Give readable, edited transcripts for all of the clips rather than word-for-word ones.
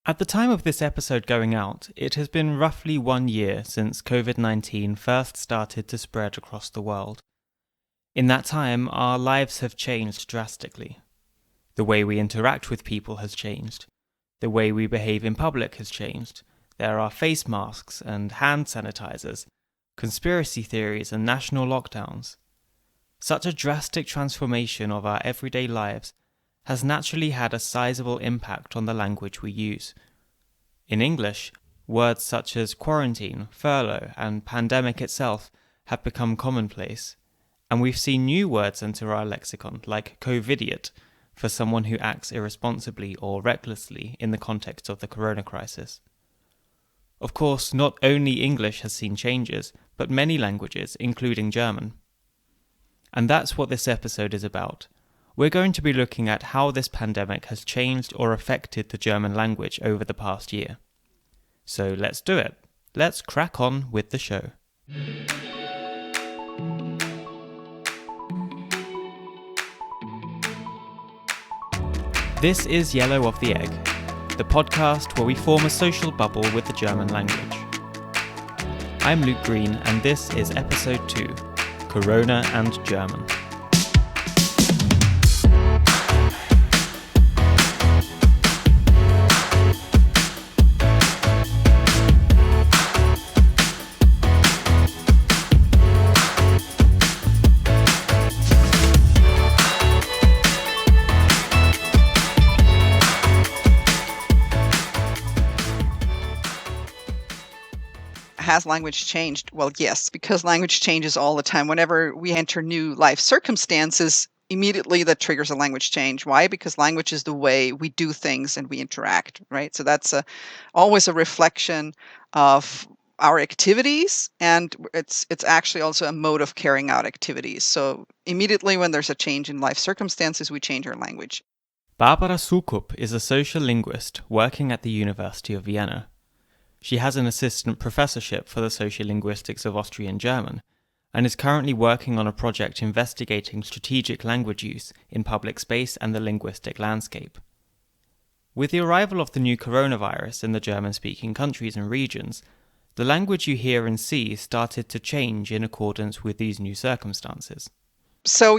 At the time of this episode going out, it has been roughly 1 year since COVID-19 first started to spread across the world. In that time, our lives have changed drastically. The way we interact with people has changed. The way we behave in public has changed. There are face masks and hand sanitizers, conspiracy theories and national lockdowns. Such a drastic transformation of our everyday lives has naturally had a sizable impact on the language we use. In English, words such as quarantine, furlough, and pandemic itself have become commonplace, and we've seen new words enter our lexicon, like covidiot, for someone who acts irresponsibly or recklessly in the context of the corona crisis. Of course, not only English has seen changes, but many languages, including German. And that's what this episode is about. We're going to be looking at how this pandemic has changed or affected the German language over the past year. So let's do it. Let's crack on with the show. This is Yellow of the Egg, the podcast where we form a social bubble with the German language. I'm Luke Green, and this is episode 2, Corona and German. Has language changed? Well, yes, because language changes all the time. Whenever we enter new life circumstances, immediately that triggers a language change. Why? Because language is the way we do things and we interact, right? So that's always a reflection of our activities, and it's actually also a mode of carrying out activities. So immediately when there's a change in life circumstances, we change our language. Barbara Soukup is a social linguist working at the University of Vienna. She has an assistant professorship for the sociolinguistics of Austrian German and is currently working on a project investigating strategic language use in public space and the linguistic landscape. With the arrival of the new coronavirus in the German-speaking countries and regions, the language you hear and see started to change in accordance with these new circumstances. So,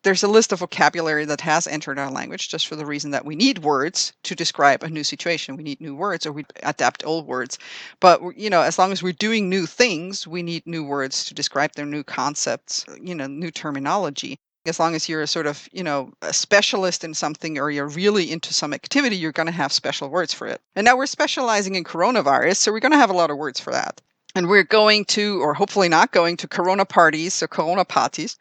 there's a list of vocabulary that has entered our language just for the reason that we need words to describe a new situation. We need new words, or we adapt old words. But, as long as we're doing new things, we need new words to describe their new concepts, new terminology. As long as you're a sort of, a specialist in something, or you're really into some activity, you're going to have special words for it. And now we're specializing in coronavirus, so we're going to have a lot of words for that. And we're going to, or hopefully not going to, corona parties, so corona parties.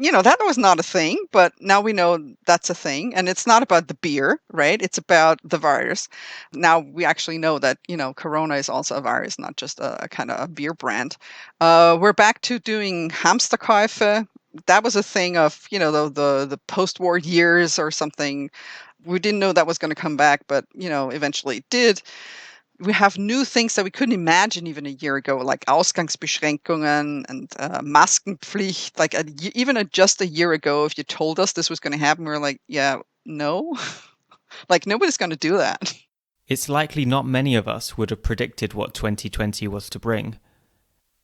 That was not a thing, but now we know that's a thing. And it's not about the beer, right? It's about the virus. Now we actually know that, Corona is also a virus, not just a kind of a beer brand. We're back to doing Hamsterkäufe. That was a thing of, the post-war years or something. We didn't know that was going to come back, but, eventually it did. We have new things that we couldn't imagine even a year ago, like Ausgangsbeschränkungen and Maskenpflicht. Like just a year ago, if you told us this was going to happen, we were like, yeah, no. Like nobody's going to do that. It's likely not many of us would have predicted what 2020 was to bring.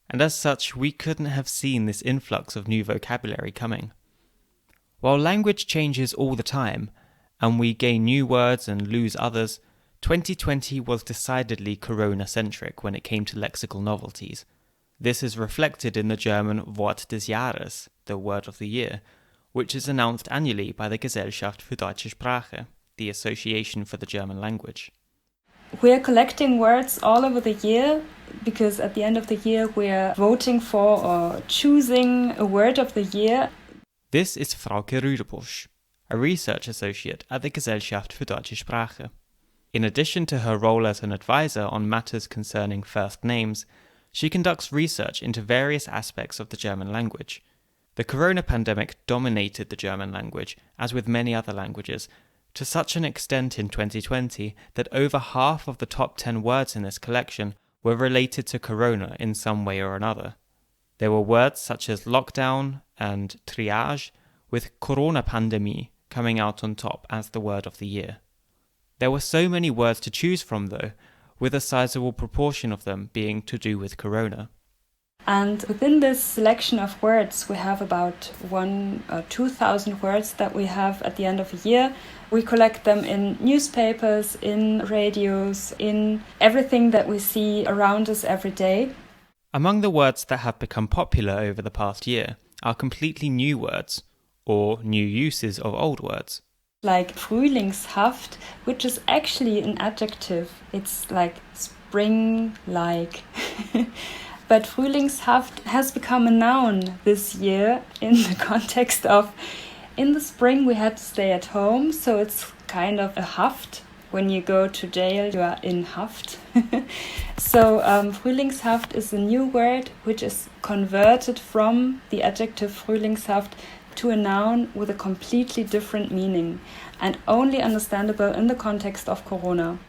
And as such, we couldn't have seen this influx of new vocabulary coming. While language changes all the time, and we gain new words and lose others, 2020 was decidedly corona-centric when it came to lexical novelties. This is reflected in the German Wort des Jahres, the word of the year, which is announced annually by the Gesellschaft für deutsche Sprache, the Association for the German Language. We're collecting words all over the year because at the end of the year we're voting for or choosing a word of the year. This is Frauke Rüdebusch, a research associate at the Gesellschaft für deutsche Sprache. In addition to her role as an advisor on matters concerning first names, she conducts research into various aspects of the German language. The corona pandemic dominated the German language, as with many other languages, to such an extent in 2020 that over half of the top 10 words in this collection were related to corona in some way or another. There were words such as lockdown and triage, with Corona-Pandemie coming out on top as the word of the year. There were so many words to choose from though, with a sizable proportion of them being to do with corona. And within this selection of words, we have about 1,000 or 2,000 words that we have at the end of a year. We collect them in newspapers, in radios, in everything that we see around us every day. Among the words that have become popular over the past year are completely new words, or new uses of old words. Like frühlingshaft, which is actually an adjective. It's like spring-like. But frühlingshaft has become a noun this year in the context of, in the spring we had to stay at home, so it's kind of a Haft. When you go to jail, you are in Haft. So frühlingshaft is a new word which is converted from the adjective frühlingshaft to a noun with a completely different meaning and only understandable in the context of corona.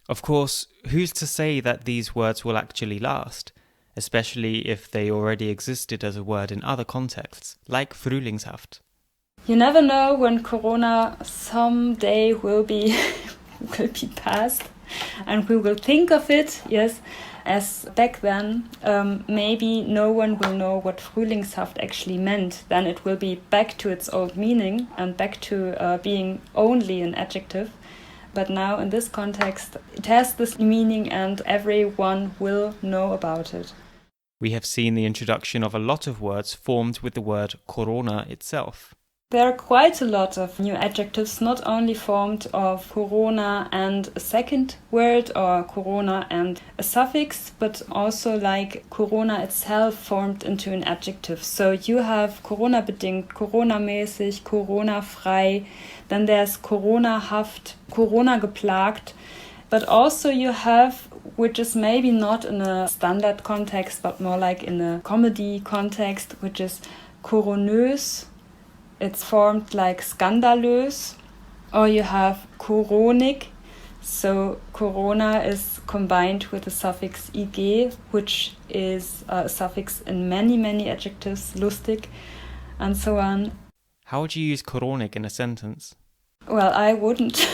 Of course, who's to say that these words will actually last? Especially if they already existed as a word in other contexts, like frühlingshaft. You never know when corona someday will be past, and we will think of it, yes, as back then. Maybe no one will know what frühlingshaft actually meant. Then it will be back to its old meaning and back to being only an adjective. But now in this context, it has this meaning and everyone will know about it. We have seen the introduction of a lot of words formed with the word corona itself. There are quite a lot of new adjectives, not only formed of corona and a second word or corona and a suffix, but also like corona itself formed into an adjective. So you have corona-bedingt, corona-mäßig, corona-frei, then there's corona-haft, corona-geplagt. But also you have, which is maybe not in a standard context, but more like in a comedy context, which is coronös. It's formed like skandalös. Or you have coronik. So corona is combined with the suffix ig, which is a suffix in many, many adjectives, lustig, and so on. How would you use coronik in a sentence? Well, I wouldn't.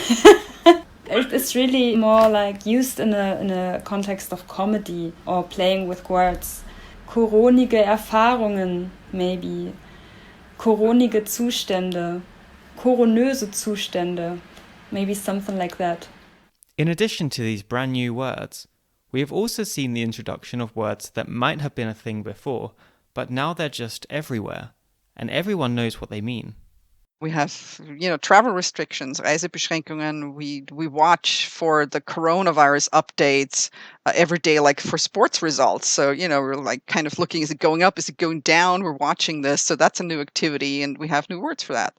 It's really more like used in a context of comedy or playing with words. Koronige Erfahrungen, maybe. Koronige Zustände. Koronöse Zustände. Maybe something like that. In addition to these brand new words, we have also seen the introduction of words that might have been a thing before, but now they're just everywhere, and everyone knows what they mean. We have, travel restrictions, Reisebeschränkungen. We watch for the coronavirus updates every day, like for sports results. So, we're like kind of looking, is it going up? Is it going down? We're watching this. So that's a new activity, and we have new words for that.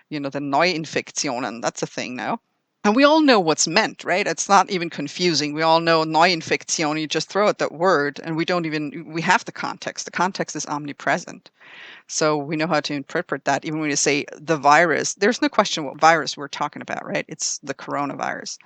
The Neuinfektionen, that's a thing now. And we all know what's meant, right? It's not even confusing. We all know Neuinfektion, you just throw out that word, and we have the context. The context is omnipresent. So we know how to interpret that. Even when you say the virus, there's no question what virus we're talking about, right? It's the coronavirus.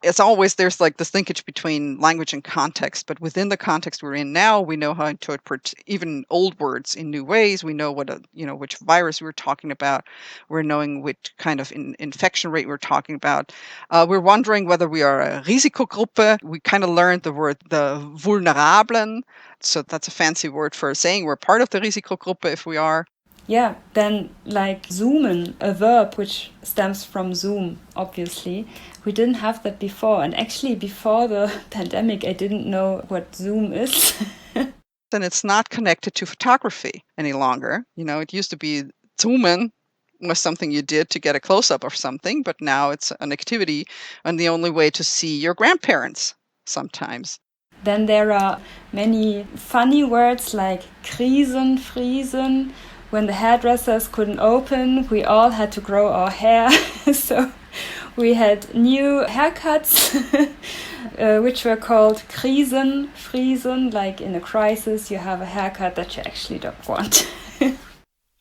It's always, there's like this linkage between language and context, but within the context we're in now, we know how to interpret even old words in new ways. We know which virus we're talking about. We're knowing which kind of infection rate we're talking about. We're wondering whether we are a Risikogruppe. We kind of learned the word the Vulnerablen. So that's a fancy word for saying we're part of the Risikogruppe if we are. Yeah, then like zoomen, a verb which stems from zoom, obviously. We didn't have that before. And actually before the pandemic, I didn't know what zoom is. And it's not connected to photography any longer. It used to be zoomen was something you did to get a close-up of something, but now it's an activity and the only way to see your grandparents sometimes. Then there are many funny words like Krisenfrisen. When the hairdressers couldn't open, we all had to grow our hair. So we had new haircuts, which were called Krisenfrisen. Like in a crisis, you have a haircut that you actually don't want.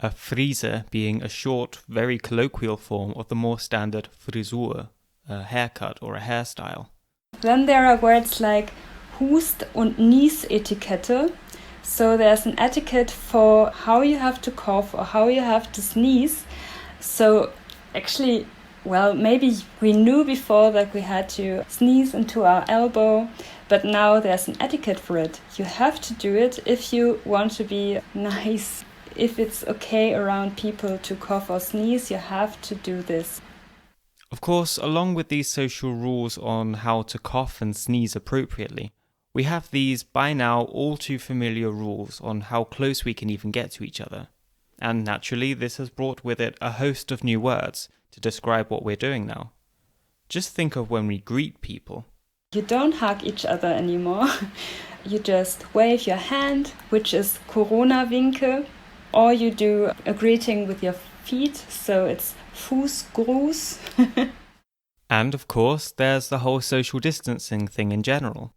A Frise being a short, very colloquial form of the more standard Frisur, a haircut or a hairstyle. Then there are words like Hust- und Niesetikette. So there's an etiquette for how you have to cough or how you have to sneeze. So actually Well, maybe we knew before that we had to sneeze into our elbow, but now there's an etiquette for it. You have to do it if you want to be nice. If it's okay around people to cough or sneeze, you have to do this. Of course, along with these social rules on how to cough and sneeze appropriately, we have these by now all too familiar rules on how close we can even get to each other. And naturally, this has brought with it a host of new words to describe what we're doing now. Just think of when we greet people. You don't hug each other anymore. You just wave your hand, which is Corona-Winke, or you do a greeting with your feet, so it's Fußgruß. And of course, there's the whole social distancing thing in general,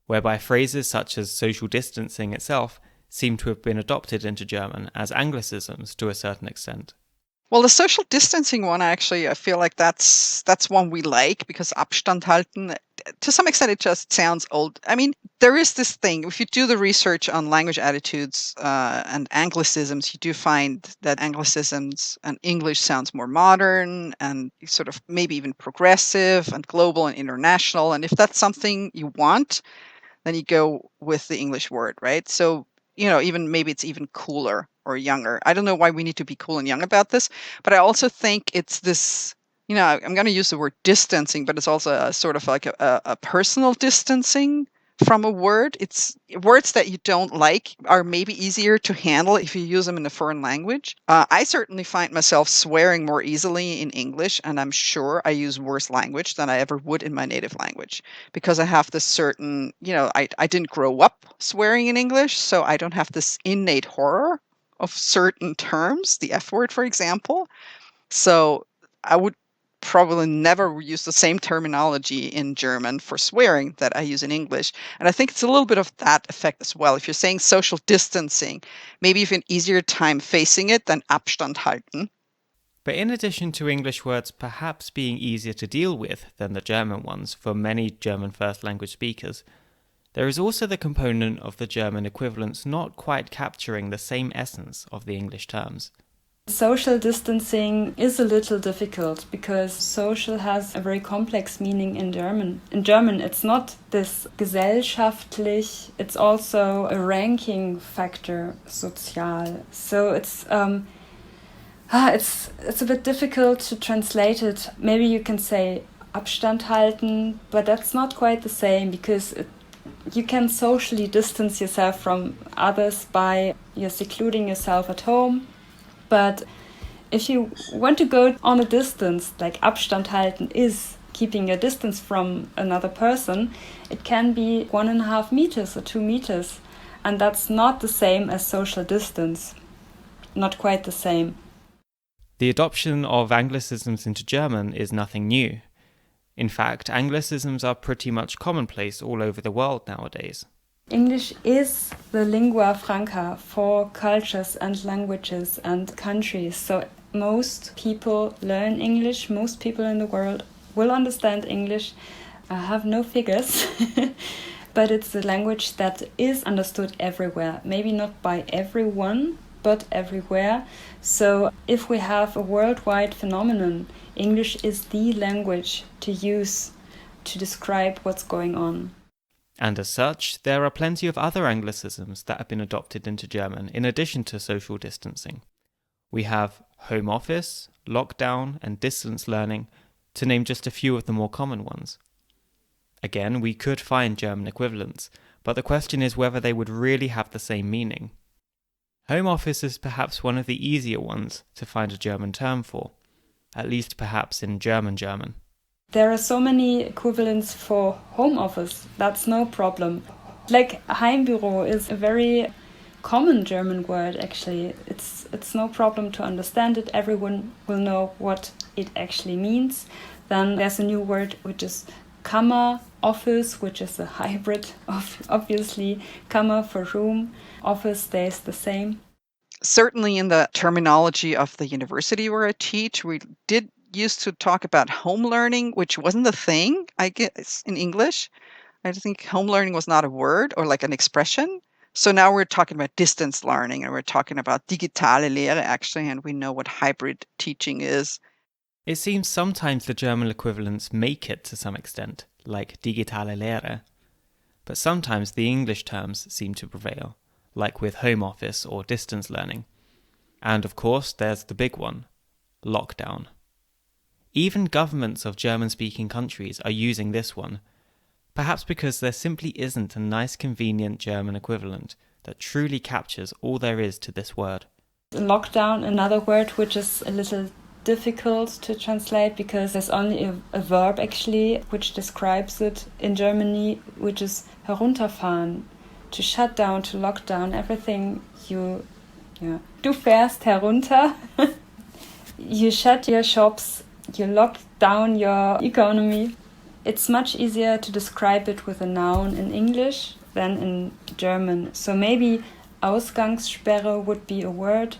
whereby phrases such as social distancing itself seem to have been adopted into German as anglicisms to a certain extent. Well, the social distancing one, actually, I feel like that's one we like because Abstand halten, to some extent, it just sounds old. I mean, there is this thing. If you do the research on language attitudes and anglicisms, you do find that anglicisms and English sounds more modern and sort of maybe even progressive and global and international. And if that's something you want, then you go with the English word, right? So, even maybe it's even cooler or younger. I don't know why we need to be cool and young about this, but I also think it's this, I'm going to use the word distancing, but it's also a sort of like a personal distancing from a word. It's words that you don't like are maybe easier to handle if you use them in a foreign language. I certainly find myself swearing more easily in English, and I'm sure I use worse language than I ever would in my native language because I have this certain, I didn't grow up swearing in English, so I don't have this innate horror of certain terms, the F word, for example. So I would probably never use the same terminology in German for swearing that I use in English. And I think it's a little bit of that effect as well. If you're saying social distancing, maybe you have an easier time facing it than Abstand halten. But in addition to English words perhaps being easier to deal with than the German ones for many German first language speakers, there is also the component of the German equivalents not quite capturing the same essence of the English terms. Social distancing is a little difficult because social has a very complex meaning in German. In German, it's not this gesellschaftlich, it's also a ranking factor, sozial. So it's a bit difficult to translate it. Maybe you can say Abstand halten, but that's not quite the same because you can socially distance yourself from others by you're secluding yourself at home. But if you want to go on a distance, like Abstand halten is keeping a distance from another person, it can be 1.5 meters or 2 meters. And that's not the same as social distance. Not quite the same. The adoption of anglicisms into German is nothing new. In fact, anglicisms are pretty much commonplace all over the world nowadays. English is the lingua franca for cultures and languages and countries. So most people learn English. Most people in the world will understand English. I have no figures, but it's a language that is understood everywhere. Maybe not by everyone, but everywhere. So if we have a worldwide phenomenon, English is the language to use to describe what's going on. And as such, there are plenty of other anglicisms that have been adopted into German in addition to social distancing. We have home office, lockdown, and distance learning, to name just a few of the more common ones. Again, we could find German equivalents, but the question is whether they would really have the same meaning. Home office is perhaps one of the easier ones to find a German term for, at least perhaps in German. There are so many equivalents for home office. That's no problem. Like Heimbüro is a very common German word, actually. It's no problem to understand it. Everyone will know what it actually means. Then there's a new word which is Kammer, office, which is a hybrid of, obviously, Kammer for room. Office stays the same. Certainly in the terminology of the university where I teach, we did used to talk about home learning, which wasn't a thing, I guess, in English. I think home learning was not a word or like an expression. So now we're talking about distance learning and we're talking about digitale Lehre actually, and we know what hybrid teaching is. It seems sometimes the German equivalents make it to some extent, like digitale Lehre, but sometimes the English terms seem to prevail, like with home office or distance learning. And of course, there's the big one, lockdown. Even governments of German-speaking countries are using this one, perhaps because there simply isn't a nice convenient German equivalent that truly captures all there is to this word. Lockdown, another word which is a little difficult to translate because there's only a verb actually which describes it in Germany, which is herunterfahren, to shut down, to lock down everything. Du fährst herunter. You shut your shops, you lock down your economy. It's much easier to describe it with a noun in English than in German. So maybe Ausgangssperre would be a word,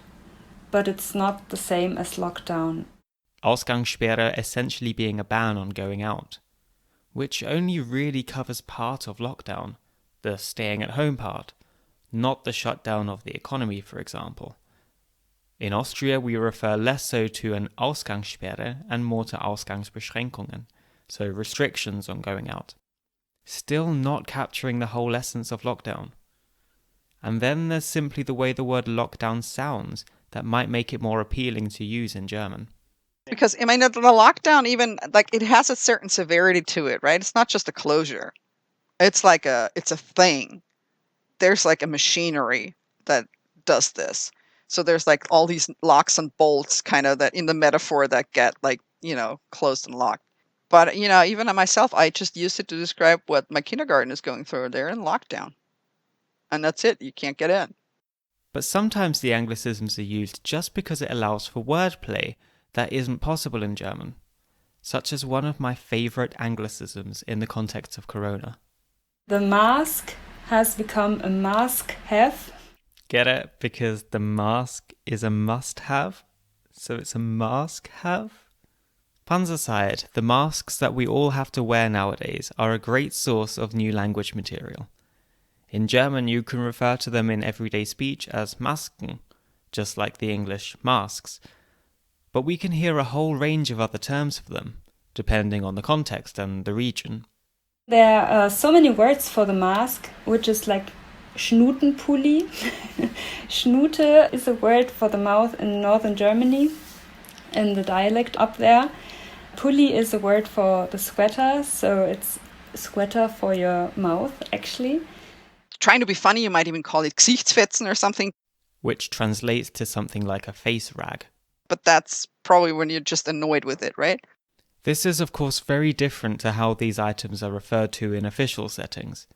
but it's not the same as lockdown. Ausgangssperre essentially being a ban on going out, which only really covers part of lockdown, the staying at home part, not the shutdown of the economy, for example. In Austria, we refer less so to an Ausgangssperre and more to Ausgangsbeschränkungen, so restrictions on going out. Still not capturing the whole essence of lockdown. And then there's simply the way the word lockdown sounds that might make it more appealing to use in German. Because, I mean, the lockdown even, like, it has a certain severity to it, right? It's not just a closure. It's like it's a thing. There's like a machinery that does this. So there's like all these locks and bolts kind of that in the metaphor that get like, closed and locked. But, even myself, I just used it to describe what my kindergarten is going through. They're in lockdown. And that's it. You can't get in. But sometimes the anglicisms are used just because it allows for wordplay that isn't possible in German, such as one of my favourite anglicisms in the context of Corona. The mask has become a must-have. Get it? Because the mask is a must-have, so it's a mask-have? Puns aside, the masks that we all have to wear nowadays are a great source of new language material. In German, you can refer to them in everyday speech as Masken, just like the English masks. But we can hear a whole range of other terms for them, depending on the context and the region. There are so many words for the mask, which is like Schnutenpulli. Schnute is a word for the mouth in northern Germany, in the dialect up there. Pulli is a word for the sweater, so it's sweater for your mouth, actually. Trying to be funny, you might even call it Gesichtsfetzen or something. Which translates to something like a face rag. But that's probably when you're just annoyed with it, right? This is of course very different to how these items are referred to in official settings.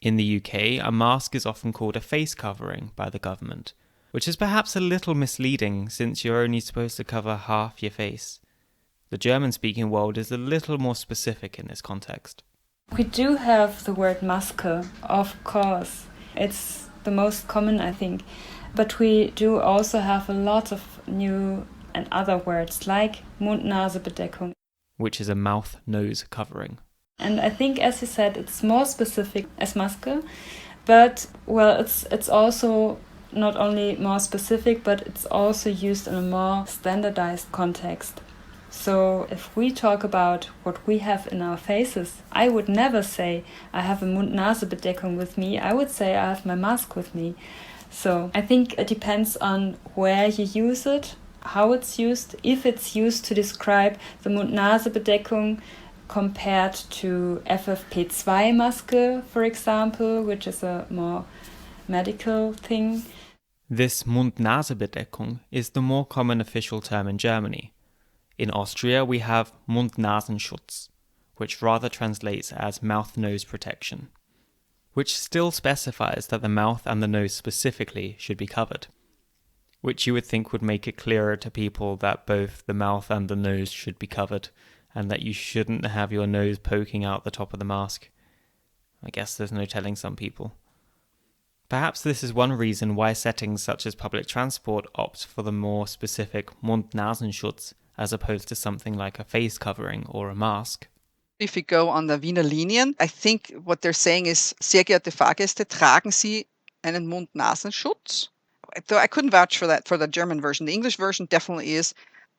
In the UK, a mask is often called a face covering by the government, which is perhaps a little misleading since you're only supposed to cover half your face. The German-speaking world is a little more specific in this context. We do have the word Maske, of course. It's the most common, I think. But we do also have a lot of new and other words like Mund-Nase-Bedeckung, which is a mouth-nose covering. And I think, as you said, it's more specific as Maske, but, well, it's also not only more specific, but it's also used in a more standardized context. So if we talk about what we have in our faces, I would never say I have a Mund-Nase-Bedeckung with me. I would say I have my mask with me. So I think it depends on where you use it, how it's used, if it's used to describe the Mund-Nase-Bedeckung compared to FFP2 Maske, for example, which is a more medical thing. This Mund-Nase-Bedeckung is the more common official term in Germany. In Austria, we have Mund-Nasenschutz, which rather translates as mouth-nose protection, which still specifies that the mouth and the nose specifically should be covered, which you would think would make it clearer to people that both the mouth and the nose should be covered, and that you shouldn't have your nose poking out the top of the mask. I guess there's no telling some people. Perhaps this is one reason why settings such as public transport opt for the more specific Mund-Nasenschutz as opposed to something like a face covering or a mask. If you go on the Wiener Linien, I think what they're saying is, sehr geehrte Fahrgäste, tragen Sie einen Mund-Nasenschutz? Though I couldn't vouch for that for the German version. The English version definitely is,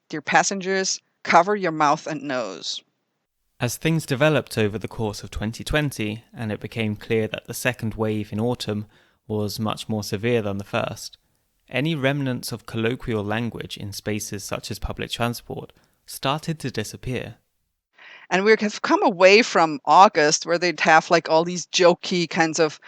dear passengers, cover your mouth and nose. As things developed over the course of 2020, and it became clear that the second wave in autumn was much more severe than the first, any remnants of colloquial language in spaces such as public transport started to disappear. And we have come away from August, where they'd have like all these jokey kinds of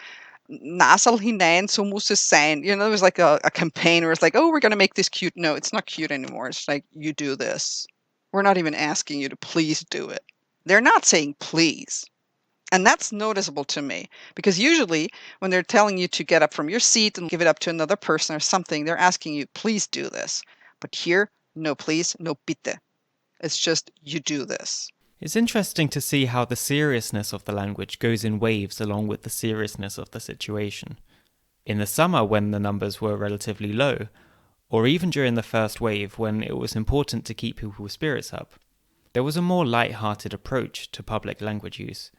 nasal hinein, so muss es sein. You know, there was like a campaign where it's like, oh, we're going to make this cute. No, it's not cute anymore. It's like, you do this. We're not even asking you to please do it. They're not saying please. And that's noticeable to me, because usually when they're telling you to get up from your seat and give it up to another person or something, they're asking you, please do this. But here, no please, no bitte. It's just, you do this. It's interesting to see how the seriousness of the language goes in waves along with the seriousness of the situation. In the summer, when the numbers were relatively low, or even during the first wave when it was important to keep people's spirits up, there was a more light-hearted approach to public language use.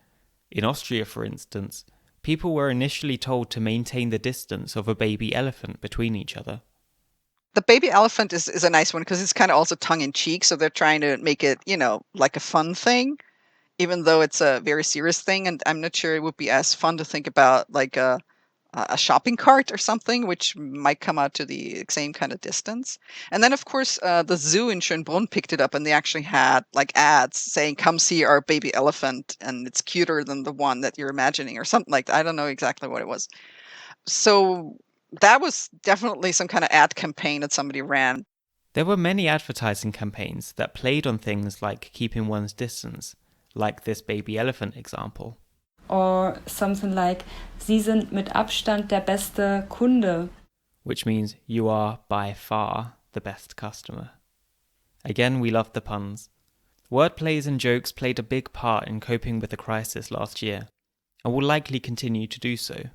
In Austria, for instance, people were initially told to maintain the distance of a baby elephant between each other. The baby elephant is a nice one because it's kind of also tongue-in-cheek, so they're trying to make it, like a fun thing, even though it's a very serious thing. And I'm not sure it would be as fun to think about like a shopping cart or something, which might come out to the same kind of distance. And then, of course, the zoo in Schönbrunn picked it up, and they actually had like ads saying, come see our baby elephant, and it's cuter than the one that you're imagining, or something like that. I don't know exactly what it was. So that was definitely some kind of ad campaign that somebody ran. There were many advertising campaigns that played on things like keeping one's distance, like this baby elephant example. Or something like, Sie sind mit Abstand der beste Kunde. Which means you are by far the best customer. Again, we love the puns. Wordplays and jokes played a big part in coping with the crisis last year, and will likely continue to do so.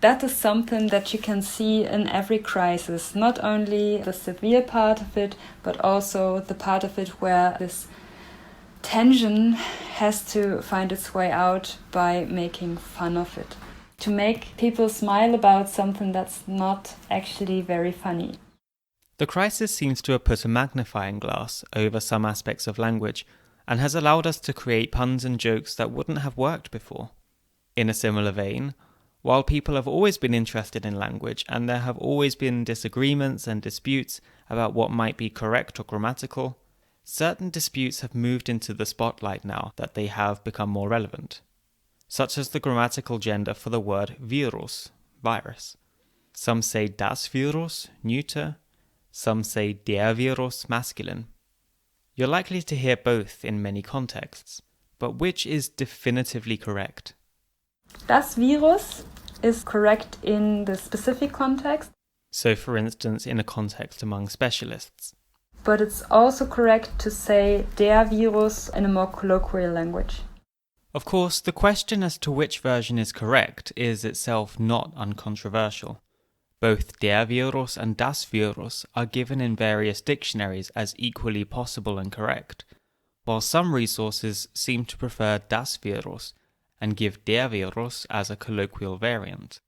That is something that you can see in every crisis, not only the severe part of it, but also the part of it where this tension has to find its way out by making fun of it. To make people smile about something that's not actually very funny. The crisis seems to have put a magnifying glass over some aspects of language and has allowed us to create puns and jokes that wouldn't have worked before. In a similar vein, while people have always been interested in language and there have always been disagreements and disputes about what might be correct or grammatical, certain disputes have moved into the spotlight now that they have become more relevant, such as the grammatical gender for the word virus, virus. Some say das Virus, neuter, some say der Virus, masculine. You're likely to hear both in many contexts, but which is definitively correct? Das Virus is correct in the specific context. So, for instance, in a context among specialists. But it's also correct to say der Virus in a more colloquial language. Of course, the question as to which version is correct is itself not uncontroversial. Both der Virus and das Virus are given in various dictionaries as equally possible and correct, while some resources seem to prefer das Virus and give der Virus as a colloquial variant.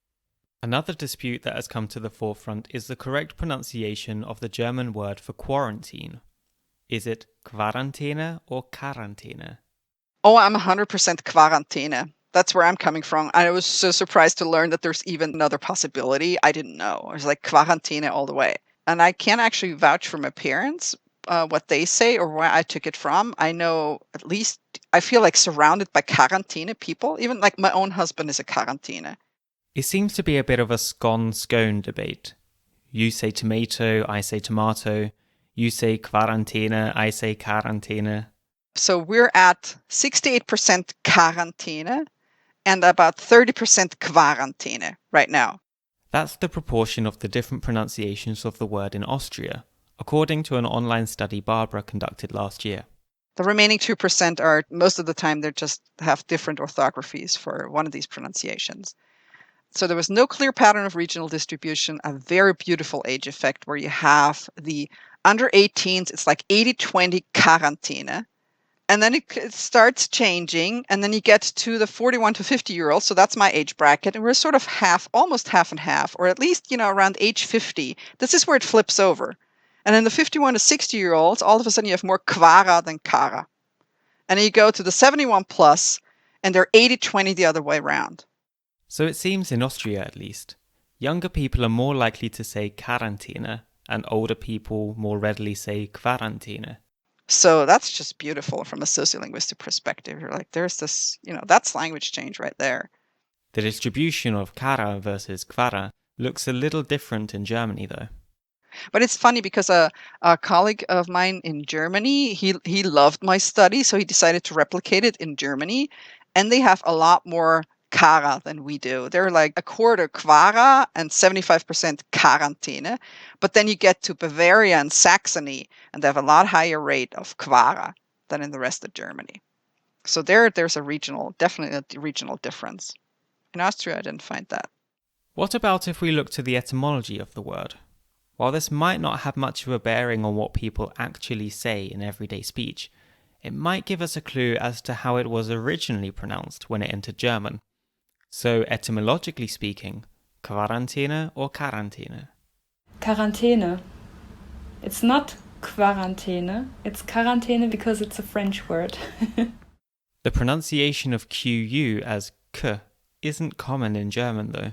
Another dispute that has come to the forefront is the correct pronunciation of the German word for quarantine. Is it Quarantäne or Quarantäne? Oh, I'm 100% Quarantäne. That's where I'm coming from. I was so surprised to learn that there's even another possibility. I didn't know. I was like Quarantäne all the way. And I can't actually vouch for my parents, what they say or where I took it from. I know at least, I feel like surrounded by Quarantäne people. Even like my own husband is a Quarantäne. It seems to be a bit of a scone-scone debate. You say tomato, I say tomato. You say Quarantäne, I say Quarantäne. So we're at 68% Quarantäne and about 30% Quarantäne right now. That's the proportion of the different pronunciations of the word in Austria, according to an online study Barbara conducted last year. The remaining 2% are, most of the time, they just have different orthographies for one of these pronunciations. So there was no clear pattern of regional distribution, a very beautiful age effect where you have the under 18s, it's like 80-20 Quarantäne. And then it starts changing, and then you get to the 41 to 50-year-olds, so that's my age bracket, and we're sort of almost half and half, or at least, around age 50. This is where it flips over. And in the 51 to 60-year-olds, all of a sudden you have more kvara than kara. And then you go to the 71 plus, and they're 80-20 the other way around. So it seems in Austria at least, younger people are more likely to say Quarantäne and older people more readily say Quarantäne. So that's just beautiful from a sociolinguistic perspective. You're like, there's this, that's language change right there. The distribution of Kara versus Kvara looks a little different in Germany though. But it's funny because a colleague of mine in Germany, he loved my study, so he decided to replicate it in Germany. And they have a lot more Kara than we do. They're like a quarter Kvara and 75% Quarantäne. But then you get to Bavaria and Saxony, and they have a lot higher rate of Kvara than in the rest of Germany. So there's definitely a regional difference. In Austria, I didn't find that. What about if we look to the etymology of the word? While this might not have much of a bearing on what people actually say in everyday speech, it might give us a clue as to how it was originally pronounced when it entered German. So, etymologically speaking, Quarantäne or Quarantäne? Quarantäne. It's not Quarantäne, it's Quarantäne because it's a French word. The pronunciation of QU as K isn't common in German though.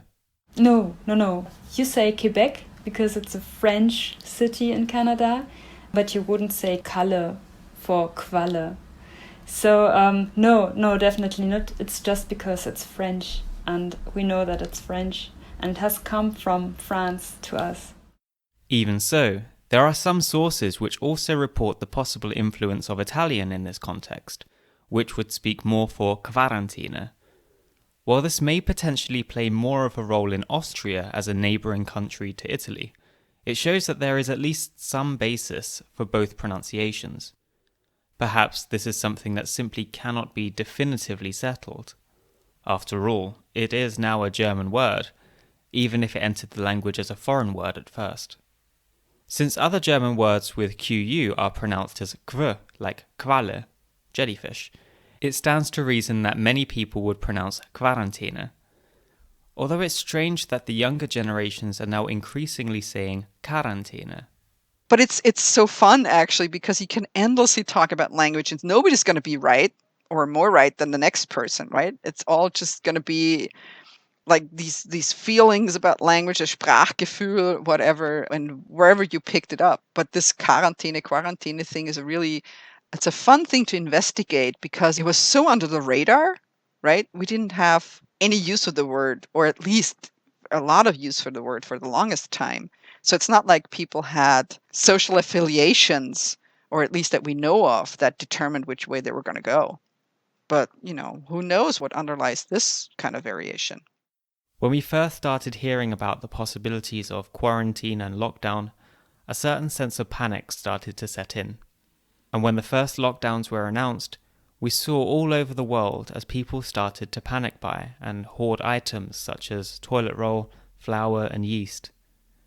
No. You say Quebec because it's a French city in Canada, but you wouldn't say Kalle for Qualle. So no, definitely not. It's just because it's French, and we know that it's French, and it has come from France to us. Even so, there are some sources which also report the possible influence of Italian in this context, which would speak more for Quarantäne. While this may potentially play more of a role in Austria as a neighbouring country to Italy, it shows that there is at least some basis for both pronunciations. Perhaps this is something that simply cannot be definitively settled. After all, it is now a German word, even if it entered the language as a foreign word at first. Since other German words with QU are pronounced as kv, like Qualle, jellyfish, it stands to reason that many people would pronounce Quarantäne. Although it's strange that the younger generations are now increasingly saying Quarantäne. But it's so fun, actually, because you can endlessly talk about language, and nobody's going to be right or more right than the next person, right? It's all just going to be like these feelings about language, a Sprachgefühl, whatever, and wherever you picked it up. But this Quarantäne thing is it's a fun thing to investigate because it was so under the radar, right? We didn't have any use of the word, or at least a lot of use for the word for the longest time. So it's not like people had social affiliations, or at least that we know of, that determined which way they were going to go. But, who knows what underlies this kind of variation? When we first started hearing about the possibilities of quarantine and lockdown, a certain sense of panic started to set in. And when the first lockdowns were announced, we saw all over the world as people started to panic buy and hoard items such as toilet roll, flour and yeast.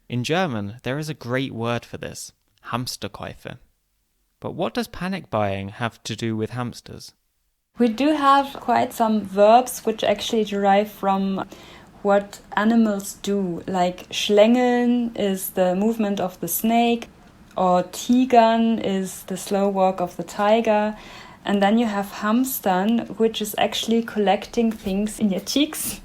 In German, there is a great word for this, Hamsterkäufe. But what does panic buying have to do with hamsters? We do have quite some verbs which actually derive from what animals do, like schlängeln is the movement of the snake, or tigern is the slow walk of the tiger. And then you have hamstern, which is actually collecting things in your cheeks.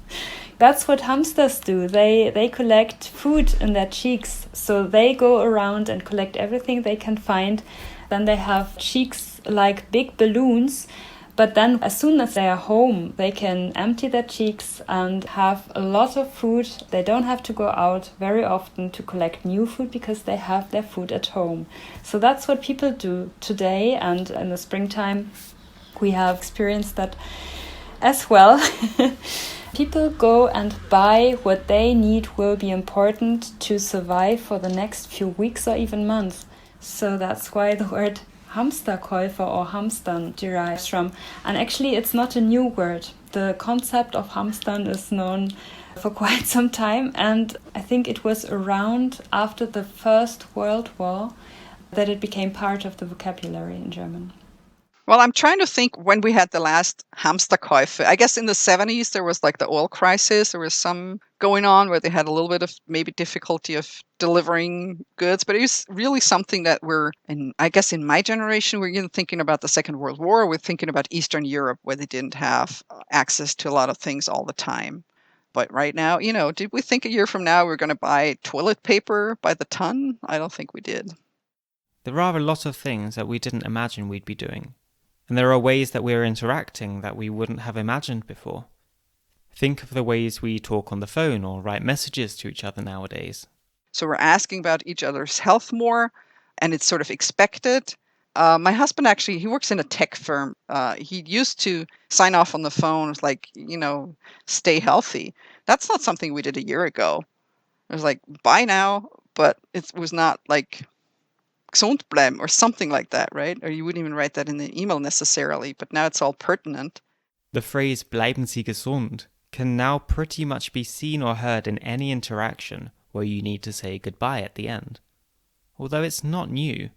That's what hamsters do. They collect food in their cheeks. So they go around and collect everything they can find. Then they have cheeks like big balloons. But then as soon as they are home, they can empty their cheeks and have a lot of food. They don't have to go out very often to collect new food because they have their food at home. So that's what people do today. And in the springtime, we have experienced that as well. People go and buy what they need will be important to survive for the next few weeks or even months. So that's why the word Hamsterkäufer or Hamstern derives from. And actually it's not a new word. The concept of Hamstern is known for quite some time, and I think it was around after the First World War that it became part of the vocabulary in German. Well, I'm trying to think when we had the last Hamsterkäufe. I guess in the 70s there was like the oil crisis. There was some going on where they had a little bit of maybe difficulty of delivering goods, but it was really something that I guess in my generation, we're even thinking about the Second World War. We're thinking about Eastern Europe where they didn't have access to a lot of things all the time. But right now, did we think a year from now we're going to buy toilet paper by the ton? I don't think we did. There are a lot of things that we didn't imagine we'd be doing. And there are ways that we're interacting that we wouldn't have imagined before. Think of the ways we talk on the phone or write messages to each other nowadays. So we're asking about each other's health more, and it's sort of expected. My husband actually, he works in a tech firm. He used to sign off on the phone like, stay healthy. That's not something we did a year ago. It was like, bye now, but it was not like gesund bleiben or something like that, right? Or you wouldn't even write that in the email necessarily, but now it's all pertinent. The phrase bleiben Sie gesund can now pretty much be seen or heard in any interaction where you need to say goodbye at the end. Although it's not new.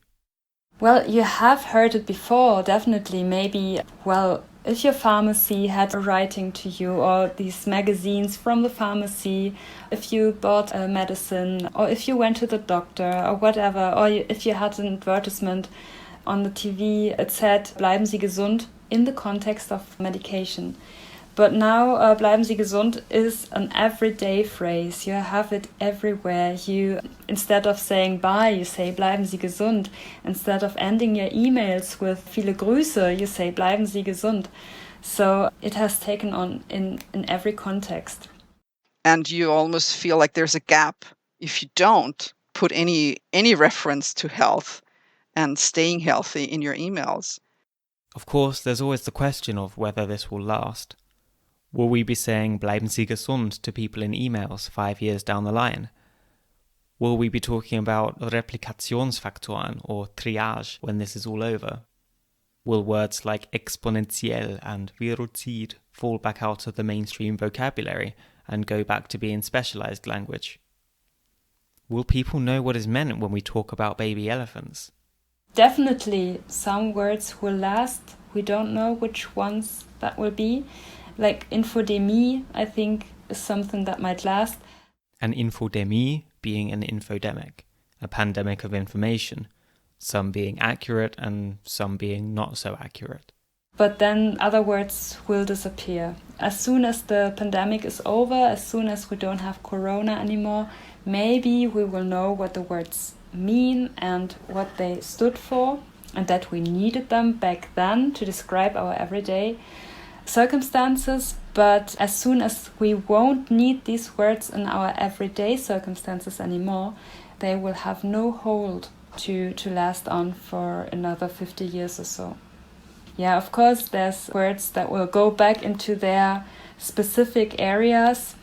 Well, you have heard it before, definitely. Maybe, if your pharmacy had a writing to you, or these magazines from the pharmacy, if you bought a medicine, or if you went to the doctor, or whatever, or if you had an advertisement on the TV, it said, bleiben Sie gesund, in the context of medication. But now, bleiben Sie gesund is an everyday phrase. You have it everywhere. Instead of saying bye, you say bleiben Sie gesund. Instead of ending your emails with viele Grüße, you say bleiben Sie gesund. So it has taken on in every context. And you almost feel like there's a gap if you don't put any reference to health and staying healthy in your emails. Of course, there's always the question of whether this will last. Will we be saying bleiben Sie gesund to people in emails 5 years down the line? Will we be talking about Replikationsfaktoren or triage when this is all over? Will words like exponentiell and viruzid fall back out of the mainstream vocabulary and go back to being specialized language? Will people know what is meant when we talk about baby elephants? Definitely some words will last. We don't know which ones that will be. Like infodemie, I think, is something that might last. An infodemie being an infodemic, a pandemic of information, some being accurate and some being not so accurate. But then other words will disappear. As soon as the pandemic is over, as soon as we don't have corona anymore, maybe we will know what the words mean and what they stood for, and that we needed them back then to describe our everyday circumstances. But as soon as we won't need these words in our everyday circumstances anymore, they will have no hold to last on for another 50 years or so. Yeah, of course, there's words that will go back into their specific areas,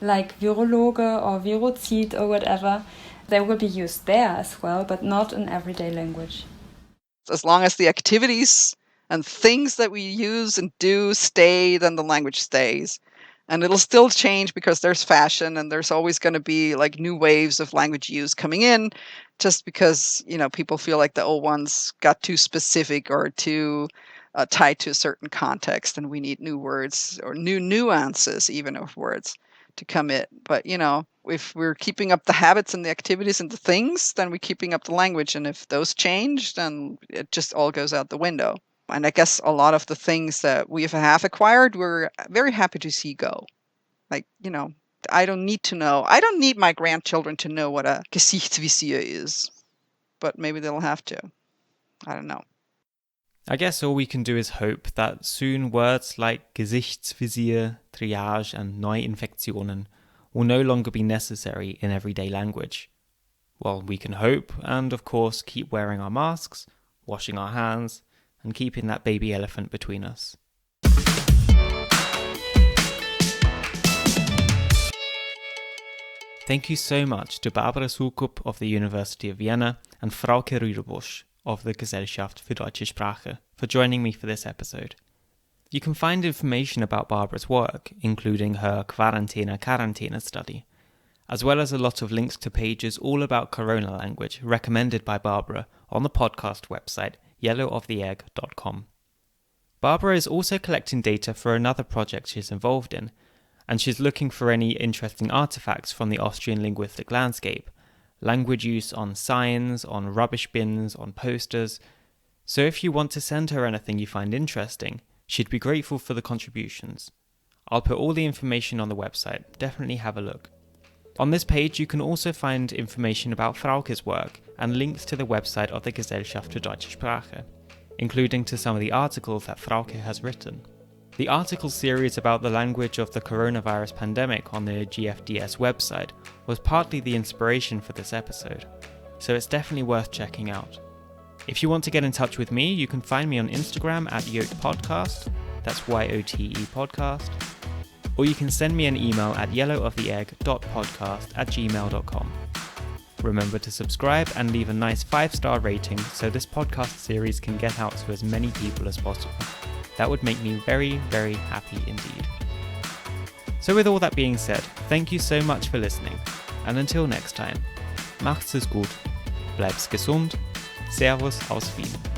like virologe or viruzid or whatever. They will be used there as well, but not in everyday language. As long as the activities and things that we use and do stay, then the language stays. And it'll still change because there's fashion and there's always going to be like new waves of language use coming in, just because, people feel like the old ones got too specific or too tied to a certain context, and we need new words or new nuances even of words to come in. But, if we're keeping up the habits and the activities and the things, then we're keeping up the language. And if those change, then it just all goes out the window. And I guess a lot of the things that we have acquired, we're very happy to see go. Like, I don't need to know. I don't need my grandchildren to know what a Gesichtsvisier is. But maybe they'll have to. I don't know. I guess all we can do is hope that soon words like Gesichtsvisier, Triage and Neuinfektionen will no longer be necessary in everyday language. Well, we can hope and, of course, keep wearing our masks, washing our hands, and keeping that baby elephant between us. Thank you so much to Barbara Soukup of the University of Vienna and Frauke Rüdebusch of the Gesellschaft für deutsche Sprache for joining me for this episode. You can find information about Barbara's work, including her Quarantäne study, as well as a lot of links to pages all about corona language recommended by Barbara on the podcast website yellowoftheegg.com. Barbara is also collecting data for another project she's involved in, and she's looking for any interesting artifacts from the Austrian linguistic landscape, language use on signs, on rubbish bins, on posters. So if you want to send her anything you find interesting, she'd be grateful for the contributions. I'll put all the information on the website, definitely have a look. On this page you can also find information about Frauke's work and links to the website of the Gesellschaft für deutsche Sprache, including to some of the articles that Frauke has written. The article series about the language of the coronavirus pandemic on the GFDS website was partly the inspiration for this episode, so it's definitely worth checking out. If you want to get in touch with me, you can find me on Instagram at YOTE that's YOTE podcast, or you can send me an email at yellowoftheegg.podcast@gmail.com. Remember to subscribe and leave a nice 5-star rating so this podcast series can get out to as many people as possible. That would make me very, very happy indeed. So with all that being said, thank you so much for listening, and until next time, macht's es gut, bleib's gesund, Servus aus Wien.